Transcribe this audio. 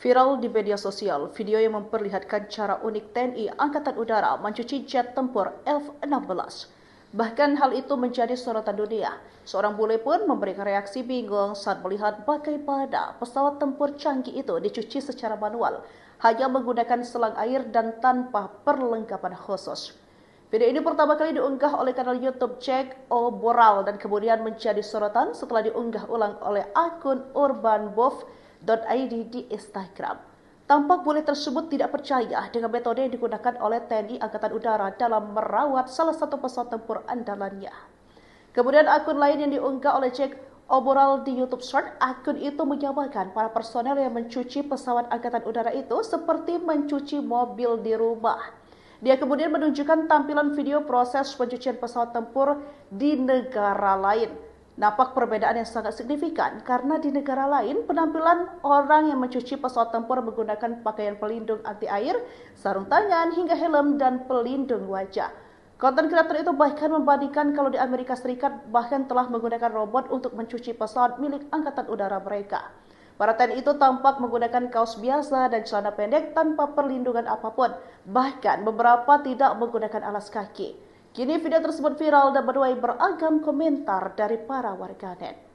Viral di media sosial, video yang memperlihatkan cara unik TNI Angkatan Udara mencuci jet tempur F-16. Bahkan hal itu menjadi sorotan dunia. Seorang bule pun memberikan reaksi bingung saat melihat bagaimana pesawat tempur canggih itu dicuci secara manual, hanya menggunakan selang air dan tanpa perlengkapan khusus. Video ini pertama kali diunggah oleh kanal YouTube Jack O'Boral dan kemudian menjadi sorotan setelah diunggah ulang oleh akun urbanbuff.id di Instagram. Tampak bule tersebut tidak percaya dengan metode yang digunakan oleh TNI Angkatan Udara dalam merawat salah satu pesawat tempur andalannya. Kemudian akun lain yang diunggah oleh Jack O'Boral di YouTube Short, akun itu menyamakan para personel yang mencuci pesawat Angkatan Udara itu seperti mencuci mobil di rumah. Dia kemudian menunjukkan tampilan video proses pencucian pesawat tempur di negara lain. Nampak perbedaan yang sangat signifikan karena di negara lain penampilan orang yang mencuci pesawat tempur menggunakan pakaian pelindung anti air, sarung tangan hingga helm dan pelindung wajah. Konten kreator itu bahkan membandingkan kalau di Amerika Serikat bahkan telah menggunakan robot untuk mencuci pesawat milik Angkatan Udara mereka. Para TNI itu tampak menggunakan kaos biasa dan celana pendek tanpa perlindungan apapun. Bahkan beberapa tidak menggunakan alas kaki. Kini video tersebut viral dan menuai beragam komentar dari para warganet.